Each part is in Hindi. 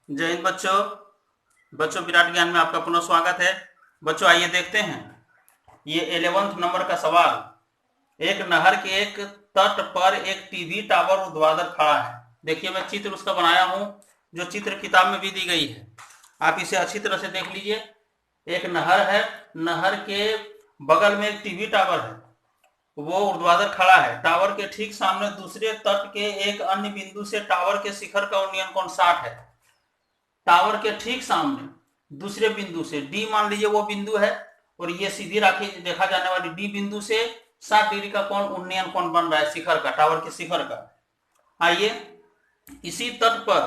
जय हिंद बच्चों विराट ज्ञान में आपका पुनः स्वागत है। बच्चों आइए देखते हैं ये 11th नंबर का सवाल। एक नहर के एक तट पर एक टीवी टावर ऊर्ध्वाधर खड़ा है। देखिए मैं चित्र उसका बनाया हूं, जो चित्र किताब में भी दी गई है। आप इसे अच्छी तरह से देख लीजिए। एक नहर है, नहर के बगल में एक टीवी टावर है, वो ऊर्ध्वाधर खड़ा है। टावर के ठीक सामने दूसरे तट के एक अन्य बिंदु से टावर के शिखर का उन्नयन कोण 60 है। टावर के ठीक सामने दूसरे बिंदु से डी मान लीजिए वो बिंदु है, और ये सीधी राखी देखा जाने वाली डी बिंदु से 60 डिग्री का कोण उन्नयन कोण बन रहा है शिखर का, टावर के शिखर का। आइए इसी तट पर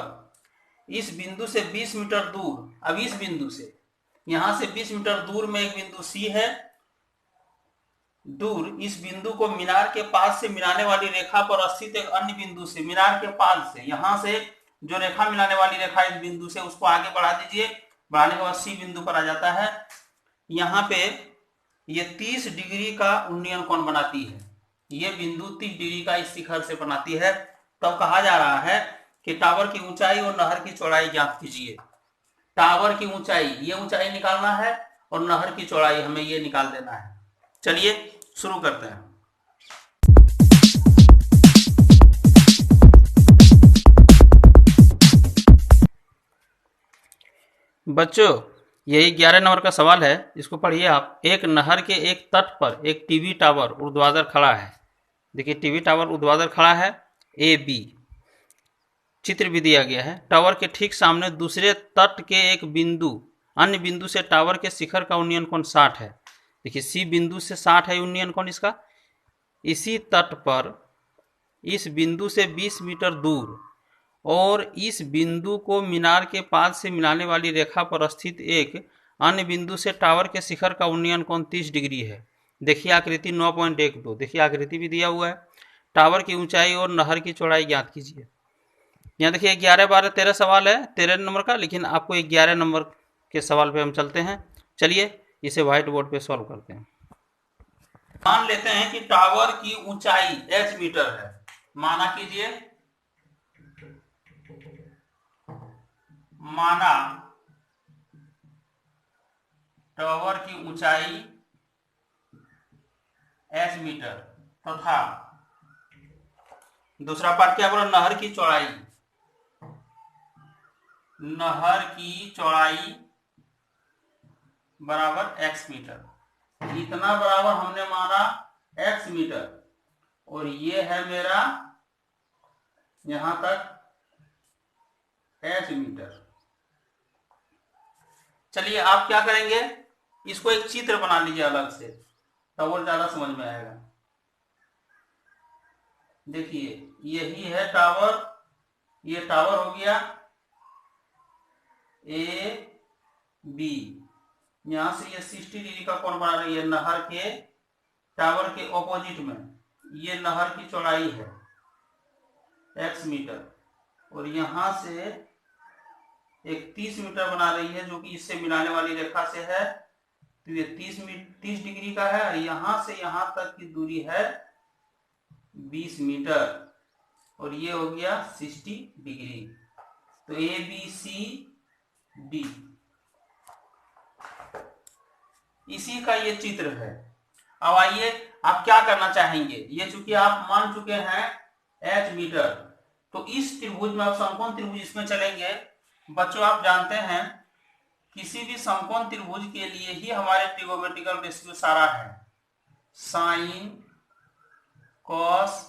इस बिंदु से 20 मीटर दूर, अब इस बिंदु से यहां से 20 मीटर दूर में एक बिंदु सी है। दूर इस बिंदु को मीनार के पास से मिलाने वाली रेखा पर स्थित एक अन्य बिंदु से, मीनार के पास से यहां से जो रेखा मिलाने वाली रेखा इस बिंदु से, उसको आगे बढ़ा दीजिए। बढ़ाने के बाद सी बिंदु पर आ जाता है। यहाँ पे ये 30 डिग्री का उन्नयन कोण बनाती है। ये बिंदु 30 डिग्री का इस शिखर से बनाती है। तब कहा जा रहा है कि टावर की ऊंचाई और नहर की चौड़ाई ज्ञात कीजिए। टावर की ऊंचाई, ये ऊंचाई निकालना है, और नहर की चौड़ाई हमें ये निकाल देना है। चलिए शुरू करते हैं। बच्चों यही 11 नंबर का सवाल है, इसको पढ़िए आप। एक नहर के एक तट पर एक टीवी टावर ऊर्ध्वाधर खड़ा है। देखिए टीवी टावर ऊर्ध्वाधर खड़ा है, ए बी चित्र भी दिया गया है। टावर के ठीक सामने दूसरे तट के एक बिंदु, अन्य बिंदु से टावर के शिखर का उन्नयन कोण 60 है। देखिए सी बिंदु से 60 है उन्नयन कोण इसका। इसी तट पर इस बिंदु से 20 मीटर दूर और इस बिंदु को मीनार के पास से मिलाने वाली रेखा पर स्थित एक अन्य बिंदु से टावर के शिखर का उन्नयन कोण 30 डिग्री है। देखिए आकृति 9.12, देखिए आकृति भी दिया हुआ है। टावर की ऊंचाई और नहर की चौड़ाई ज्ञात कीजिए। यहाँ देखिए 11, 12, 13 सवाल है 13 नंबर का, लेकिन आपको 11 नंबर के सवाल पे हम चलते हैं। चलिए इसे व्हाइट बोर्ड पे सॉल्व करते हैं। मान लेते हैं कि टावर की ऊंचाई h मीटर है। माना कीजिए, माना टावर की ऊंचाई h मीटर तथा दूसरा पार्ट क्या बोला, नहर की चौड़ाई, नहर की चौड़ाई बराबर x मीटर। इतना बराबर हमने माना x मीटर, और ये है मेरा यहां तक h मीटर। चलिए आप क्या करेंगे, इसको एक चित्र बना लीजिए अलग से, तब और ज्यादा समझ में आएगा। देखिए यही है टावर, ये टावर हो गया ए बी। यहां से ये 60 डिग्री का कोण बना रही है नहर के टावर के ऑपोजिट में। ये नहर की चौड़ाई है x मीटर, और यहां से एक 30 मीटर बना रही है, जो कि इससे मिलाने वाली रेखा से है। तो ये 30 डिग्री का है, और यहां से यहां तक की दूरी है 20 मीटर, और ये हो गया 60 डिग्री। तो ए बी सी डी, इसी का ये चित्र है। अब आइए आप क्या करना चाहेंगे, ये चूंकि आप मान चुके हैं h मीटर, तो इस त्रिभुज में आप समकोण त्रिभुज इसमें चलेंगे। बच्चों आप जानते हैं किसी भी समकोण त्रिभुज के लिए ही हमारे ट्रिगोनोमेट्रिकल रेशियो सारा है। साइन, कॉस,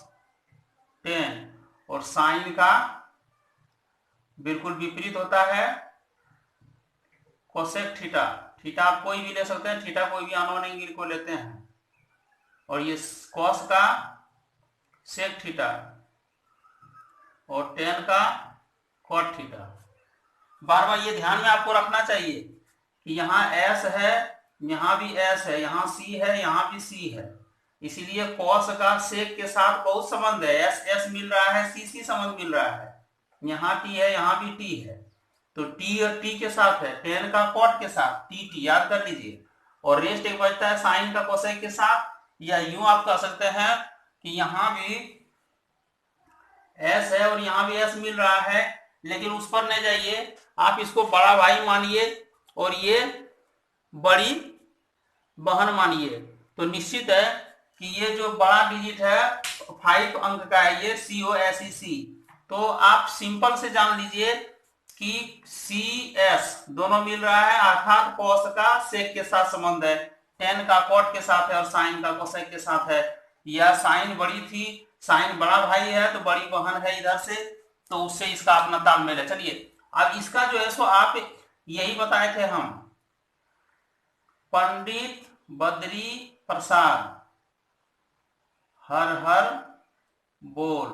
टेन, और साइन का बिल्कुल विपरीत होता है कोसेक थीटा। थीटा आप कोई भी ले सकते हैं, थीटा कोई भी अननोन एंगल को लेते हैं, और ये कॉस का सेक थीटा, और टेन का कॉट थीटा। बार बार ये ध्यान में आपको रखना चाहिए कि यहाँ s है, यहाँ भी s है, यहाँ c है, यहाँ भी c है। इसीलिए cos का sec के साथ बहुत संबंध है। s s मिल रहा है, c c संबंध मिल रहा है। यहाँ t है, यहाँ भी t है, तो t और t के साथ है। tan का cot के साथ t t याद कर लीजिए। और रेस्ट एक बचता है sin का cosec के साथ, या यूं आप कह सकते हैं कि यहाँ भी s है और यहाँ भी s मिल रहा है, लेकिन उस पर नहीं जाइए, आप इसको बड़ा भाई मानिए और ये बड़ी बहन मानिए। तो निश्चित है कि ये जो बड़ा डिजिट है 5 अंक का है, ये COSEC। तो आप सिंपल से जान लीजिए कि CS दोनों मिल रहा है, अर्थात कॉस का सेक के साथ संबंध है, टेन का कॉट के साथ है और साइन का कोसेक के साथ है। या साइन बड़ी थी, साइन बड़ा भाई है तो बड़ी बहन है इधर से, तो उससे इसका अपना तालमेल है। चलिए अब इसका जो है सो आप यही बताए थे हम, पंडित बद्री प्रसाद हर हर बोल,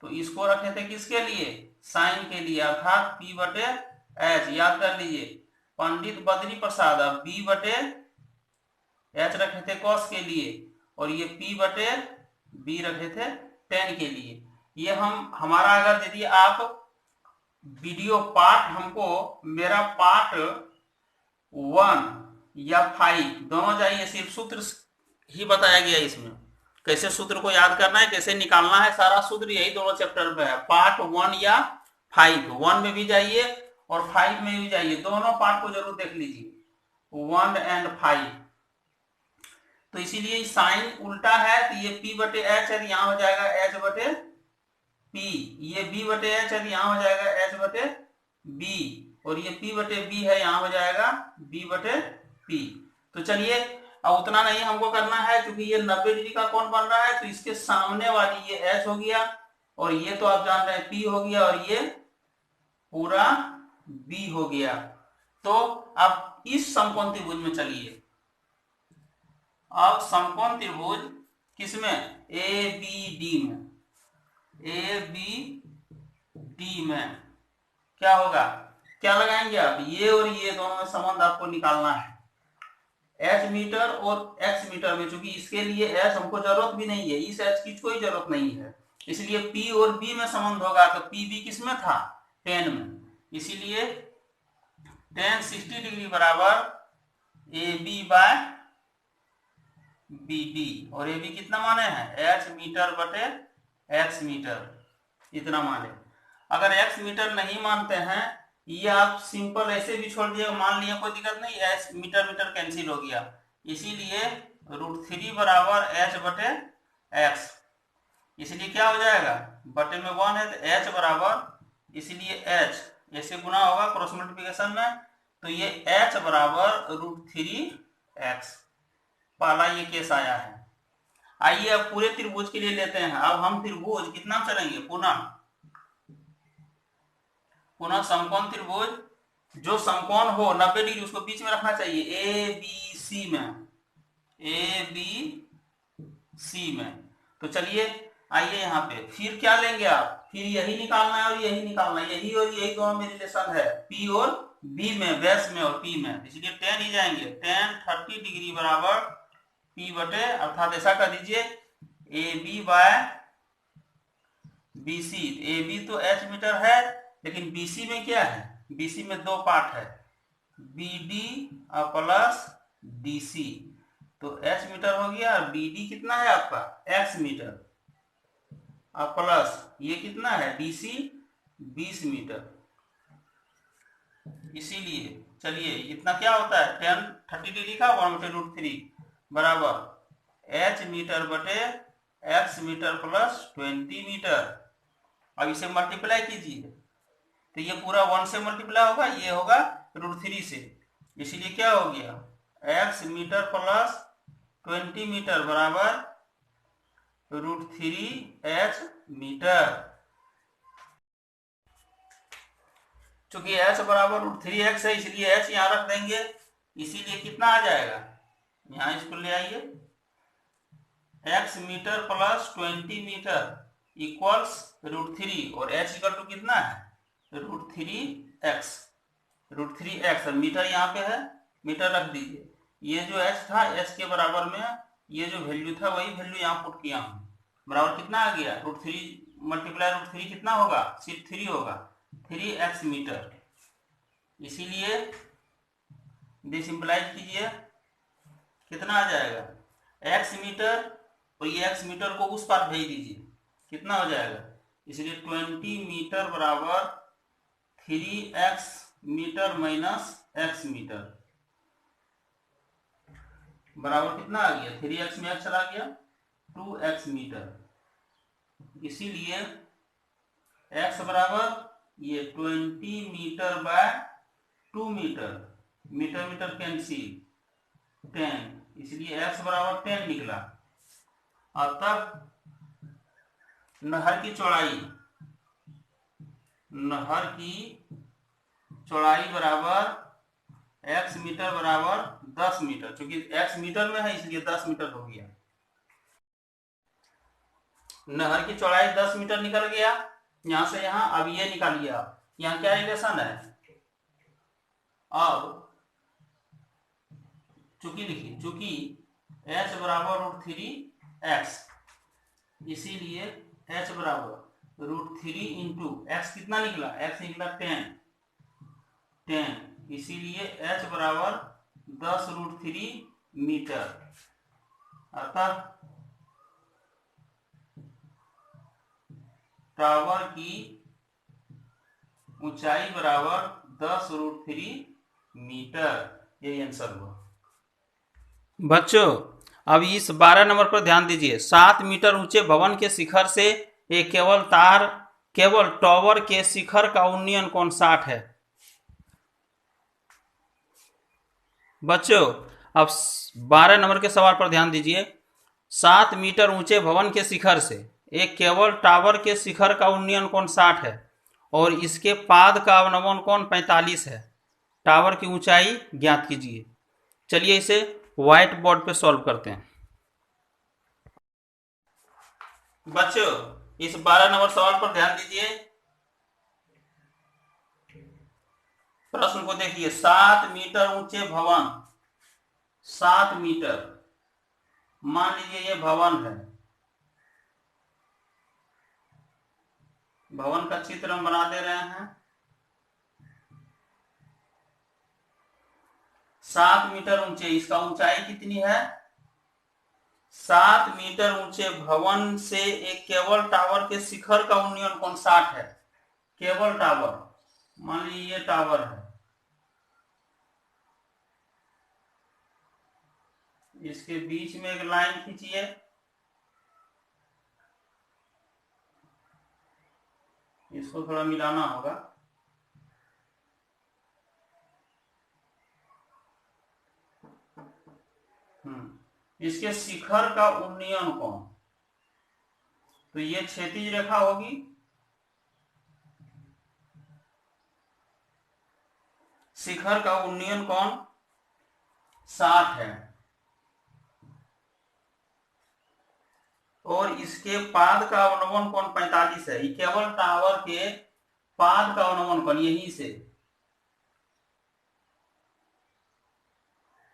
तो इसको रखे थे किसके लिए, साइन के लिए, अर्थात P/H। याद कर लीजिए, पंडित बद्री प्रसाद, अब B/H रखे थे कॉस के लिए, और ये P/B रखे थे टेन के लिए। ये हमारा अगर यदि आप वीडियो पार्ट हमको मेरा पार्ट 1 या 5 दोनों चाहिए, सिर्फ सूत्र ही बताया गया इसमें, कैसे सूत्र को याद करना है, कैसे निकालना है, सारा सूत्र यही दोनों चैप्टर में है। पार्ट 1 या 5, 1 में भी जाइए और 5 में भी जाइए, दोनों पार्ट को जरूर देख लीजिए, 1 और 5। तो इसीलिए साइन उल्टा है तो ये P/H है, यहाँ हो जाएगा H/P, ये B/H है, यहाँ हो जाएगा H/B, और ये P/B है, यहाँ हो जाएगा B/P। तो चलिए अब उतना नहीं हमको करना है, क्योंकि ये 90 डिग्री का कोण बन रहा है, तो इसके सामने वाली ये H हो गया, और ये तो आप जान रहे हैं P हो गया, और ये पूरा B हो गया। तो अब इस समकोण त्रिभुज में चलिए, अब समकोण त्रिभुज किसमें, ABD में, ABD में क्या होगा, क्या लगाएंगे आप, ये और ये दोनों में संबंध आपको निकालना है, H मीटर और X मीटर में। चूंकि इसके लिए H हमको जरूरत भी नहीं है, इस H की कोई जरूरत नहीं है, इसलिए P और B में संबंध होगा, तो PB किस में था, 10 में, इसीलिए tan 60 डिग्री बराबर AB/BD, और AB कितना माने हैं, H मीटर/X मीटर, इतना माने। अगर X मीटर नहीं मानते हैं, ये आप सिंपल ऐसे भी छोड़ दिए, मान लिया कोई दिक्कत नहीं, H मीटर मीटर कैंसिल हो गया, इसीलिए √3 बराबर H/X, इसलिए क्या हो जाएगा, बटे में 1 है तो H बराबर, इसलिए H ऐसे गुना होगा क्रॉस मल्टीप्लिकेशन में, तो ये H बराबर √3x, पहला ये केस आया है। आइए अब पूरे त्रिभुज के लिए लेते हैं। अब हम त्रिभुज कितना चलेंगे, पुनः समकोण त्रिभुज, जो समकोण हो 90 डिग्री उसको बीच में रखना चाहिए, ABC में, ABC में। तो चलिए आइए यहाँ पे, फिर क्या लेंगे आप, फिर यही निकालना है और यही निकालना है, यही और यही दोनों में रिलेशन है, P और B में, बेस में और P में, इसलिए tan ही जाएंगे, tan 30 डिग्री बराबर P/, अर्थात ऐसा कर दीजिए AB/BC। AB तो H मीटर है, लेकिन BC में क्या है, BC में 2 पार्ट है, BD प्लस DC, तो H मीटर हो गया, और BD कितना है आपका, X मीटर, और प्लस ये कितना है DC 20 मीटर। इसीलिए चलिए इतना क्या होता है, tan 30 डिग्री का 1/√3 बराबर H मीटर/X मीटर प्लस 20 मीटर। अब इसे मल्टीप्लाई कीजिए, तो ये पूरा 1 से मल्टीप्लाई होगा, ये होगा √3 से, इसीलिए क्या हो गया, X मीटर प्लस 20 मीटर बराबर √3H मीटर। चूंकि H बराबर √3x है, इसलिए H यहाँ रख देंगे, इसीलिए कितना आ जाएगा, यहाँ इसको ले आइए, X metre plus 20 metre equals √3, और H इक्वल टू कितना है, √3x, √3x, मीटर यहाँ पे है, मीटर रख दीजिए, ये जो H था H के बराबर में ये जो वैल्यू था वही वैल्यू यहाँ पुट किया हूँ, बराबर कितना आ गया, √3 मल्टीप्लाई √3 कितना होगा, सिर्फ 3 होगा, 3x मीटर। इसीलिए डिसिंप्लाइज कीजिए, कितना आ जाएगा, x मीटर, और ये x मीटर को उस पार भेज दीजिए, कितना हो जाएगा, इसलिए 20 मीटर बराबर 3x metre minus x metre बराबर कितना आ गया, 3x में x चला गया 2x मीटर। इसीलिए x बराबर ये 20 metre by 2 metre, metre metre cancel 10, इसलिए x बराबर 10 निकला। और तब नहर की चौड़ाई बराबर x मीटर बराबर 10 मीटर, क्योंकि x मीटर में है इसलिए 10 मीटर हो गया। नहर की चौड़ाई 10 मीटर निकल गया यहां से यहां। अब ये निकालिए आप, यहां क्या रिलेशन है, अब चूंकि देखिए, चूंकि h बराबर √3x, इसीलिए h बराबर √3 इंटू x कितना निकला, x निकला 10, इसीलिए h बराबर 10√3 मीटर। अतः टावर की ऊंचाई बराबर 10√3 मीटर, यही आंसर हुआ। बच्चों अब इस 12 नंबर पर ध्यान दीजिए। 7 मीटर ऊंचे भवन के शिखर से एक केवल टावर के शिखर का उन्नयन कोण 60 है। बच्चों अब 12 नंबर के सवाल पर ध्यान दीजिए। 7 मीटर ऊंचे भवन के शिखर से एक केवल टावर के शिखर का उन्नयन कोण 60 है और इसके पाद का अवनमन कोण 45 है। टावर की ऊंचाई ज्ञात कीजिए। चलिए इसे व्हाइट बोर्ड पे सॉल्व करते हैं। बच्चों इस 12 नंबर सवाल पर ध्यान दीजिए। प्रश्न को देखिए, 7 मीटर ऊंचे भवन, 7 मीटर, मान लीजिए ये भवन है। भवन का चित्र हम बना दे रहे हैं। 7 मीटर ऊंचे, इसका ऊंचाई कितनी है, 7 मीटर ऊंचे भवन से एक केबल टावर के शिखर का उन्नयन कोण 60 है। केबल टावर, मान लीजिए ये टावर है, इसके बीच में एक लाइन खींचिए, इसको थोड़ा मिलाना होगा। इसके शिखर का उन्नयन कोण, तो ये क्षैतिज रेखा होगी, शिखर का उन्नयन कोण 60 है और इसके पाद का अवनमन कोण 45 है। केवल टावर के पाद का अवनमन कोण यहीं से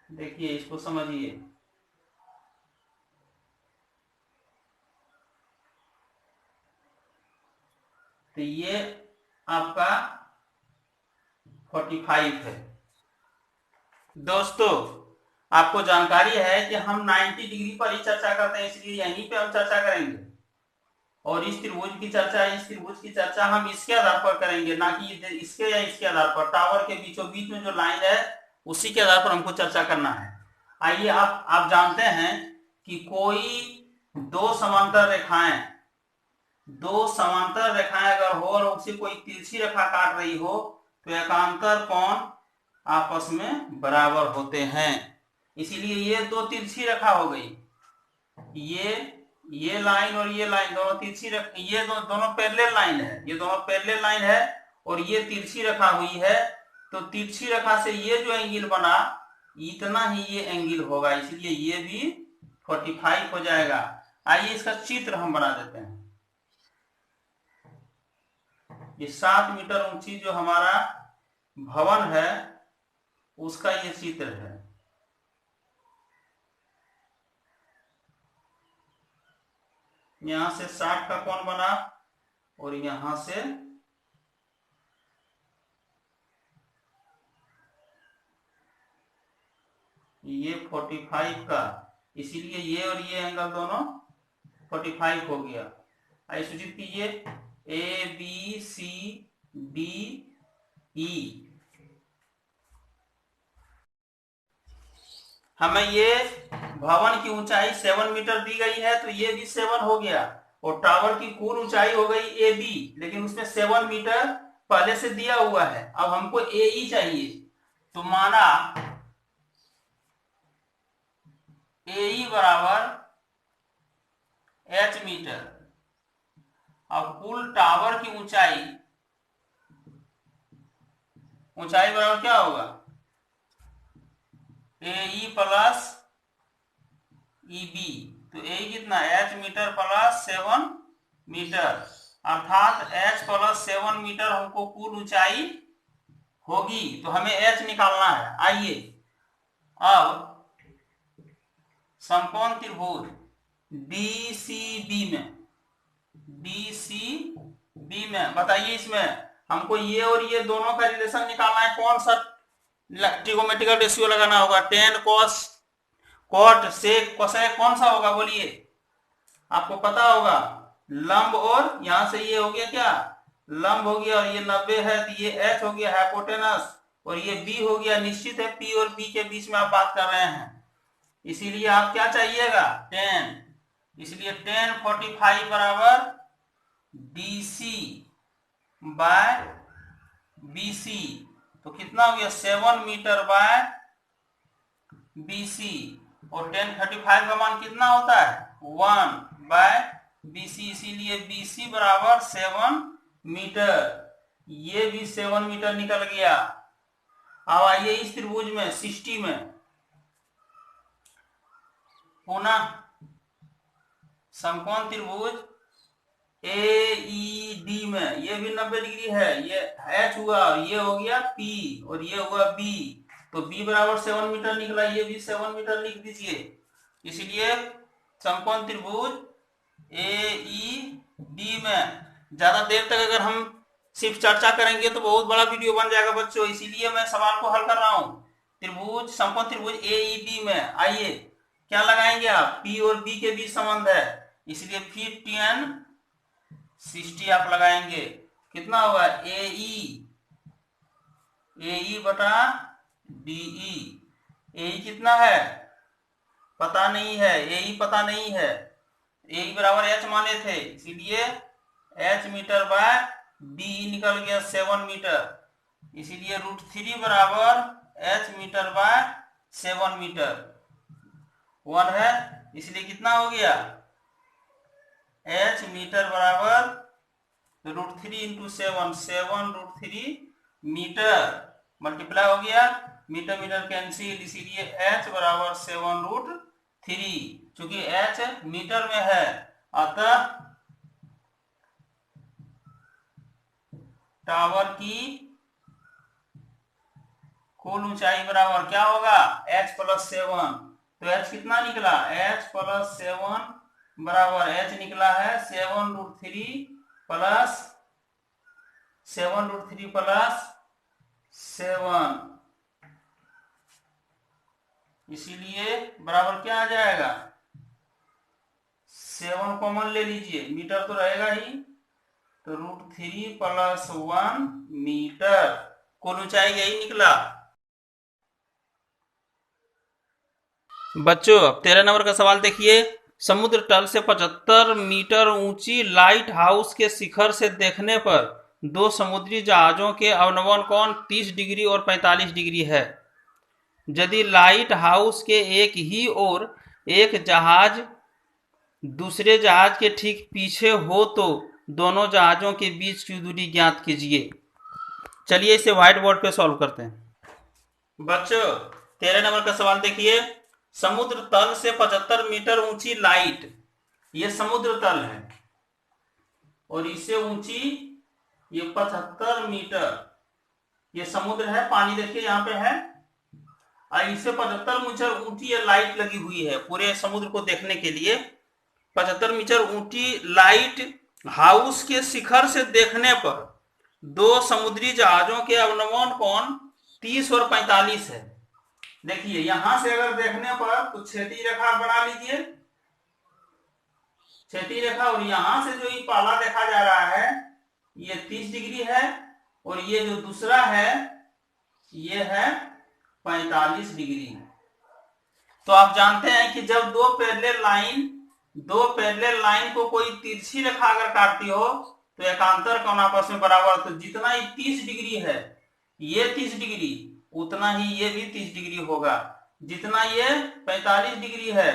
देखिए, इसको समझिए। तो ये आपका 45 है। दोस्तों आपको जानकारी है कि हम 90 डिग्री पर ही चर्चा करते हैं, इसलिए यहीं पे हम चर्चा करेंगे। और इस त्रिभुज की चर्चा हम इसके आधार पर करेंगे, ना कि इसके या इसके आधार पर। टावर के बीचों बीच में जो लाइन है उसी के आधार पर हमको चर्चा करना है। आइए आप जानते हैं कि कोई दो समांतर रेखाएं अगर हो और उसे कोई तिरछी रेखा काट रही हो तो एकांतर कोण आपस में बराबर होते हैं। इसीलिए ये दो तिरछी रेखा हो गई, ये लाइन और ये लाइन दोनों तिरछी रेखा, ये दोनों पैरेलल लाइन है, ये दोनों पैरेलल लाइन है और ये तिरछी रेखा हुई है। तो तिरछी रेखा से ये जो एंगल बना इतना ही ये एंगल होगा, इसलिए ये भी 45 हो जाएगा। आइए इसका चित्र हम बना देते हैं। ये 7 मीटर ऊंची जो हमारा भवन है उसका ये चित्र है। यहां से 60 का कोण बना और यहां से ये 45 का, इसीलिए ये और ये एंगल दोनों 45 हो गया। आइए सूचित कीजिए A B C D ई। हमें ये भवन की ऊंचाई 7 मीटर दी गई है, तो ये भी 7 हो गया, और टावर की कुल ऊंचाई हो गई ए बी, लेकिन उसमें 7 मीटर पहले से दिया हुआ है। अब हमको ए ई चाहिए, तो माना ए ई बराबर h मीटर। अब कुल टावर की ऊंचाई बराबर क्या होगा, ए ई प्लस ई बी। तो ए कितना, h मीटर प्लस 7 मीटर, अर्थात h प्लस 7 मीटर हमको कुल ऊंचाई होगी। तो हमें h निकालना है। आइए अब समकोण त्रिभुज DCB में बताइए, इसमें हमको ये और ये दोनों का रिलेशन निकालना है। कौन सा ट्रिगोनोमेट्रिकल रेशियो लगाना होगा, tan cos cot sec cosec, कौन सा होगा बोलिए, आपको पता होगा। लंब, और यहां से ये हो गया क्या, लंब हो गया, और ये 90 है, तो ये h हो गया हाइपोटेनस, और ये b हो गया। निश्चित है p और b के बीच में आप बात कर रहे हैं, इसीलिए आप क्या चाहिएगा, 10। इसलिए 10 45 बराबर DC बाय BC, तो कितना हो गया, 7 मीटर बाय BC, और 10 35 का मान कितना होता है, 1 बाय BC, इसीलिए BC बराबर 7 मीटर। ये भी 7 मीटर निकल गया। अब आइए इस त्रिभुज में 60 में पुनः समकोण त्रिभुज AED में, ये भी 90 डिग्री है, ये H हुआ, और ये हो गया P, और ये हुआ B, तो B बराबर 7 मीटर निकला, ये भी 7 मीटर लिख दीजिए। इसलिए समकोण त्रिभुज AED में ज्यादा देर तक अगर हम सिर्फ चर्चा करेंगे तो बहुत बड़ा वीडियो बन जाएगा बच्चों, इसीलिए मैं सवाल को हल कर रहा हूं। त्रिभुज समकोण त्रिभुज AED में आइए क्या लगाएंगे आप, P और B के बीच संबंध है, इसलिए 50 60 आप लगाएंगे। कितना होगा, AE बटा DE। AE कितना है पता नहीं है, AE पता नहीं है, AE बराबर h माने थे, इसीलिए h मीटर बाय DE निकल गया 7 मीटर, इसीलिए √3 बराबर h मीटर बाय 7 मीटर 1 है, इसलिए कितना हो गया, h मीटर बराबर √3 इंटू 7, 7√3 मीटर, मल्टीप्लाई हो गया, मीटर मीटर कैंसिल, इसीलिए h बराबर 7√3। चूंकि h मीटर में है, अतः टावर की कुल ऊंचाई बराबर क्या होगा, h प्लस 7। तो h कितना निकला, h प्लस 7 बराबर h निकला है 7√3 प्लस 7, इसीलिए बराबर क्या आ जाएगा, 7 कॉमन ले लीजिए, मीटर तो रहेगा ही, तो √3 प्लस 1 मीटर, कुल ऊंचाई यही निकला। बच्चों अब 13 नंबर का सवाल देखिए, समुद्र तल से 75 मीटर ऊंची लाइट हाउस के शिखर से देखने पर दो समुद्री जहाजों के अवनमन कोण 30 डिग्री और 45 डिग्री है। यदि लाइट हाउस के एक ही ओर एक जहाज दूसरे जहाज के ठीक पीछे हो तो दोनों जहाजों के बीच की दूरी ज्ञात कीजिए। चलिए इसे व्हाइट बोर्ड पे सॉल्व करते हैं। बच्चों 13 नंबर का सवाल देखिए, समुद्र तल से 75 मीटर ऊंची लाइट, ये समुद्र तल है, और इससे ऊंची ये 75 मीटर, ये समुद्र है, पानी देखिए यहाँ पे है, और इससे 75 मीटर ऊंची ये लाइट लगी हुई है पूरे समुद्र को देखने के लिए। 75 मीटर ऊंची लाइट हाउस के शिखर से देखने पर दो समुद्री जहाजों के अवनमन कोण 30 और 45 है। देखिए यहां से अगर देखने पर तो क्षैतिज रेखा बना लीजिए, क्षैतिज रेखा, और यहां से जो ये पहला देखा जा रहा है ये 30 डिग्री है, और ये जो दूसरा है ये है 45 डिग्री। तो आप जानते हैं कि जब दो पैरेलल लाइन को कोई तिरछी रेखा अगर काटती हो तो एकांतर कोण आपस में बराबर, तो जितना ये 30 डिग्री है ये 30 डिग्री उतना ही ये भी 30 डिग्री होगा, जितना ये 45 डिग्री है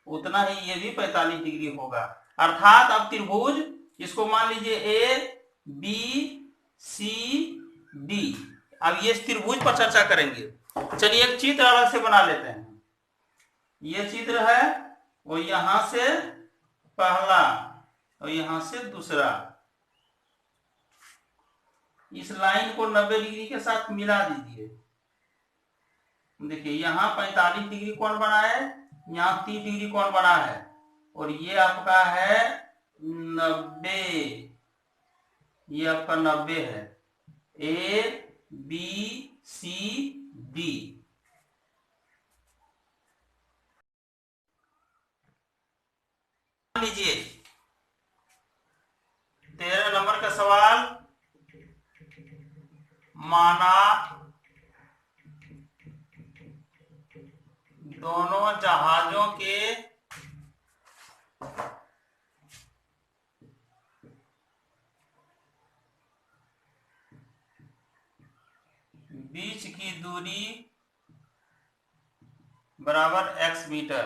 उतना ही ये भी 45 डिग्री होगा। अर्थात अब त्रिभुज इसको मान लीजिए ए बी सी डी। अब ये त्रिभुज पर चर्चा करेंगे। चलिए एक चित्र अलग से बना लेते हैं। ये चित्र है वो यहां से पहला और यहां से दूसरा, इस लाइन को 90 डिग्री के साथ मिला दीजिए। देखिए यहाँ 45 डिग्री कोण बना है, यहाँ 30 डिग्री कोण बना है और ये आपका है 90, ये आपका 90 है। A B C D. लीजिए 13 नंबर का सवाल, माना दोनों जहाजों के बीच की दूरी बराबर x मीटर।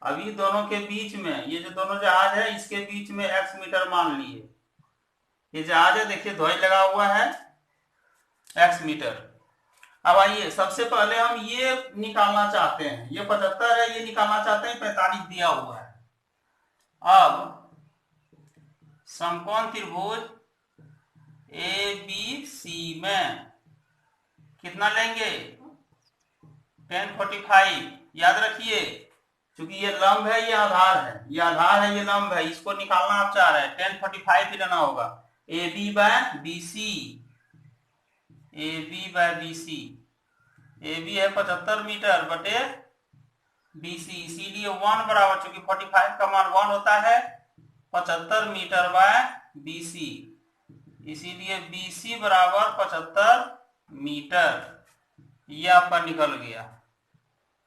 अभी दोनों के बीच में, ये जो दोनों जहाज है इसके बीच में x मीटर मान लिए। ये जहाज है देखिए ध्वज लगा हुआ है x मीटर। अब आइए सबसे पहले हम ये निकालना चाहते हैं, ये 75 है, ये निकालना चाहते हैं 45 दिया हुआ है। अब समकोण त्रिभुज ए बी सी में कितना लेंगे 1045। याद रखिए क्योंकि ये लंब है ये आधार है, ये आधार है ये लंब है, इसको निकालना आप चाह रहे हैं 1045 ही लेना होगा। A B by B C, A B by B C, A B है 75 मीटर बटे बी सी, इसीलिए 1 बराबर, चूंकि 45 का मान 1 होता है, 75 मीटर बाय बी सी, इसीलिए बी सी बराबर 75 मीटर। ये आपका निकल गया,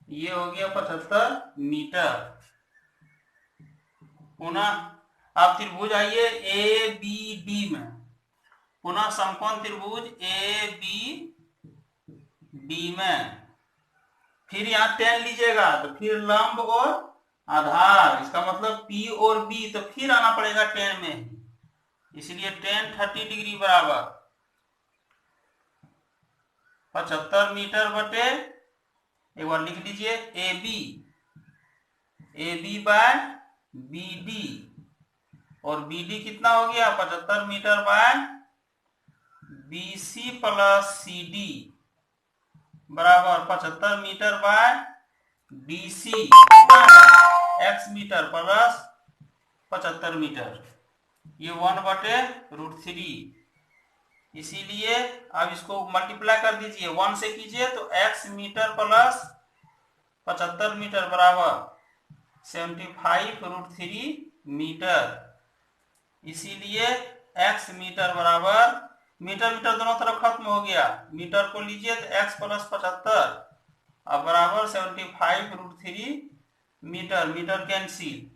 ये हो गया 75 मीटर। पुनः आप त्रिभुज आइए ए बी डी में, पुनः समकोण त्रिभुज ए बी डी में, फिर यहाँ 10 लीजिएगा तो फिर लंब और आधार, इसका मतलब P और B, तो फिर आना पड़ेगा 10 में, इसलिए 10 30 डिग्री बराबर 75 मीटर बटे, एक बार लिख लीजिए A B by B D, और बी डी कितना हो गया 75 metre by B C plus C D बराबर 75 metre by B C X metre plus 75 metre, ये 1/√3। इसीलिए अब इसको मल्टीप्लाई कर दीजिए, 1 से कीजिए तो x मीटर प्लस 75 मीटर बराबर 75√3 मीटर। इसीलिए x मीटर बराबर, मीटर मीटर दोनों तरफ खत्म हो गया, मीटर को लीजिए तो x प्लस 75 अब बराबर 75√3 मीटर, मीटर कैंसिल।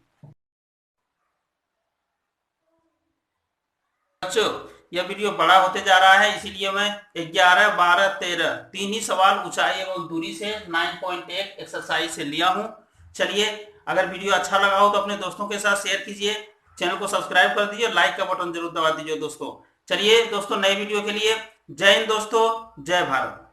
बच्चों यह वीडियो बड़ा होते जा रहा है, इसीलिए मैं 11, 12, 13 तीन ही सवाल ऊंचाई एवं दूरी से 9.1 एक्सरसाइज से लिया हूं। चलिए अगर वीडियो अच्छा लगा हो तो अपने दोस्तों के साथ शेयर कीजिए, चैनल को सब्सक्राइब कर दीजिए, लाइक का बटन जरूर दबा दीजिए दोस्तों। चलिए दोस्तों नए वीडियो के लिए जय हिंद दोस्तों, जय भारत।